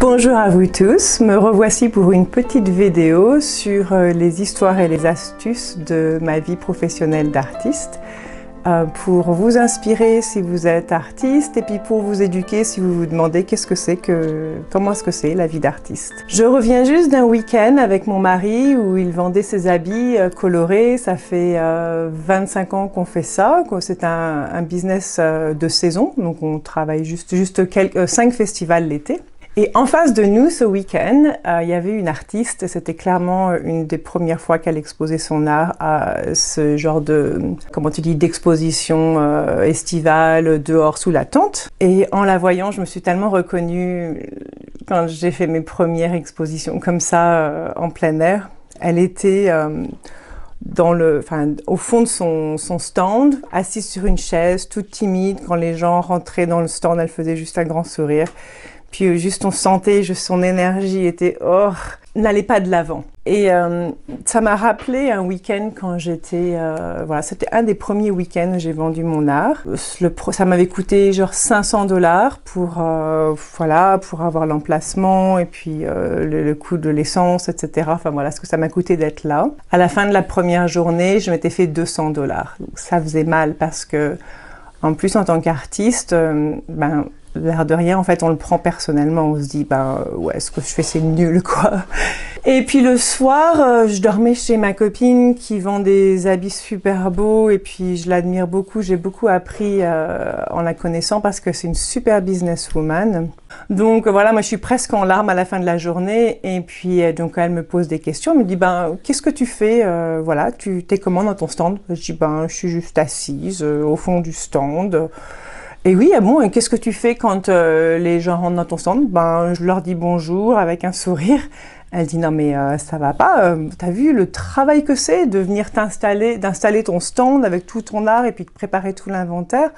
Bonjour à vous tous, me revoici pour une petite vidéo sur les histoires et les astuces de ma vie professionnelle d'artiste. Pour vous inspirer si vous êtes artiste et puis pour vous éduquer si vous vous demandez comment est-ce que c'est la vie d'artiste. Je reviens juste d'un week-end avec mon mari où il vendait ses habits colorés. Ça fait 25 ans qu'on fait ça. C'est un business de saison, donc on travaille juste 5 festivals l'été. Et en face de nous, ce week-end, il y avait une artiste. C'était clairement une des premières fois qu'elle exposait son art à ce genre de, d'exposition estivale, dehors sous la tente. Et en la voyant, je me suis tellement reconnue quand j'ai fait mes premières expositions comme ça, en plein air. Elle était au fond de son stand, assise sur une chaise, toute timide. Quand les gens rentraient dans le stand, elle faisait juste un grand sourire. Puis juste on sentait, son énergie n'allait pas de l'avant. Et ça m'a rappelé un week-end quand j'étais, c'était un des premiers week-ends où j'ai vendu mon art. Ça m'avait coûté genre $500 pour avoir l'emplacement et puis le coût de l'essence, etc. Enfin voilà ce que ça m'a coûté d'être là. À la fin de la première journée, je m'étais fait $200. Donc ça faisait mal parce que, en plus en tant qu'artiste, l'air de rien, en fait, on le prend personnellement. On se dit, ce que je fais, c'est nul, quoi. Et puis le soir, je dormais chez ma copine qui vend des habits super beaux et puis je l'admire beaucoup. J'ai beaucoup appris en la connaissant parce que c'est une super businesswoman. Donc voilà, moi je suis presque en larmes à la fin de la journée et puis donc elle me pose des questions. Elle me dit, qu'est-ce que tu fais t'es comment dans ton stand? Je dis, je suis juste assise au fond du stand. Et oui, et qu'est-ce que tu fais quand les gens rentrent dans ton stand? Je leur dis bonjour avec un sourire. Elle dit non mais ça va pas, t'as vu le travail que c'est de venir d'installer ton stand avec tout ton art et puis de préparer tout l'inventaire.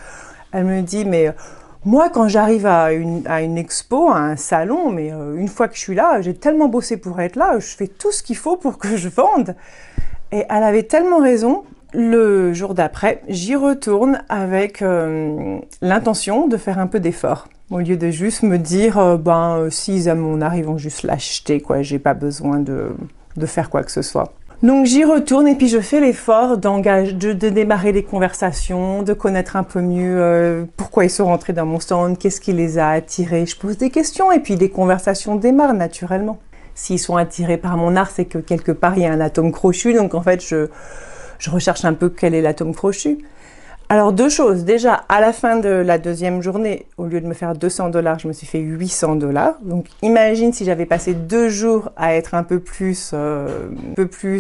Elle me dit mais moi quand j'arrive à une expo, à un salon, une fois que je suis là, j'ai tellement bossé pour être là, je fais tout ce qu'il faut pour que je vende. Et elle avait tellement raison. Le jour d'après, j'y retourne avec l'intention de faire un peu d'effort. Au lieu de juste me dire, s'ils aiment mon art, ils vont juste l'acheter, quoi. J'ai pas besoin de faire quoi que ce soit. Donc j'y retourne et puis je fais l'effort de démarrer les conversations, de connaître un peu mieux pourquoi ils sont rentrés dans mon stand, qu'est-ce qui les a attirés. Je pose des questions et puis des conversations démarrent naturellement. S'ils sont attirés par mon art, c'est que quelque part il y a un atome crochu, donc en fait je recherche un peu quel est l'atome crochu. Alors deux choses, déjà à la fin de la deuxième journée, au lieu de me faire $200, je me suis fait $800. Donc imagine si j'avais passé 2 jours à être un peu plus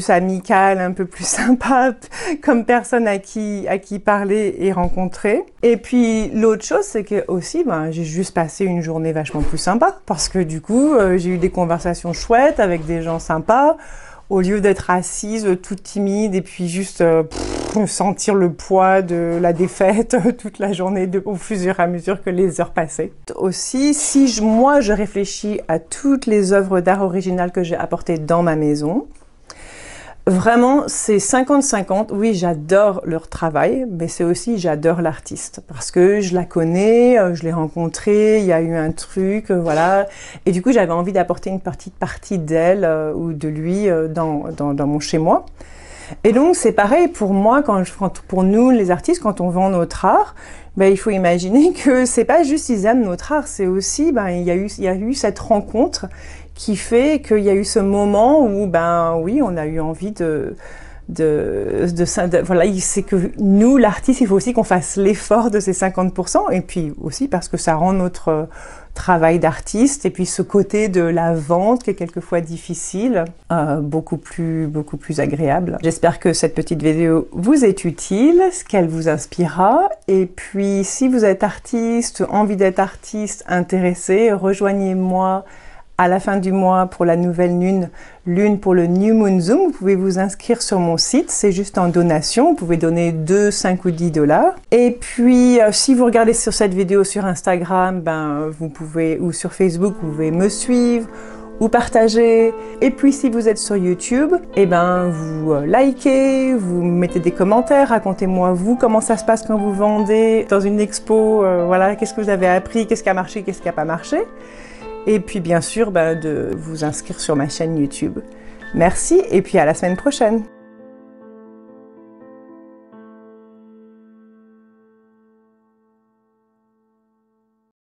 amicale, un peu plus sympa, comme personne à qui parler et rencontrer. Et puis l'autre chose, c'est que aussi, j'ai juste passé une journée vachement plus sympa, parce que du coup, j'ai eu des conversations chouettes avec des gens sympas, au lieu d'être assise, toute timide, et puis juste sentir le poids de la défaite toute la journée au fur et à mesure que les heures passaient. Aussi, si je réfléchis à toutes les œuvres d'art originales que j'ai apportées dans ma maison, vraiment, c'est 50-50. Oui, j'adore leur travail, mais c'est aussi j'adore l'artiste parce que je la connais, je l'ai rencontrée, il y a eu un truc, voilà. Et du coup, j'avais envie d'apporter une petite partie d'elle ou de lui dans mon chez-moi. Et donc, c'est pareil pour moi, pour nous, les artistes, quand on vend notre art, il faut imaginer que c'est pas juste ils aiment notre art, c'est aussi, il y a eu cette rencontre qui fait qu'il y a eu ce moment où, oui, on a eu envie c'est que nous, l'artiste, il faut aussi qu'on fasse l'effort de ces 50%, et puis aussi parce que ça rend notre travail d'artiste, et puis ce côté de la vente qui est quelquefois difficile, beaucoup plus agréable. J'espère que cette petite vidéo vous est utile, qu'elle vous inspirera, et puis si vous êtes artiste, envie d'être artiste, intéressé, rejoignez-moi à la fin du mois pour la nouvelle lune pour le New Moon Zoom. Vous pouvez vous inscrire sur mon site, c'est juste en donation, vous pouvez donner 2, 5 ou $10. Et puis si vous regardez sur cette vidéo sur Instagram, vous pouvez, ou sur Facebook, vous pouvez me suivre ou partager. Et puis si vous êtes sur YouTube, vous likez, vous mettez des commentaires, racontez-moi vous comment ça se passe quand vous vendez dans une expo, qu'est-ce que vous avez appris, qu'est-ce qui a marché, qu'est-ce qui n'a pas marché. Et puis bien sûr, de vous inscrire sur ma chaîne YouTube. Merci et puis à la semaine prochaine.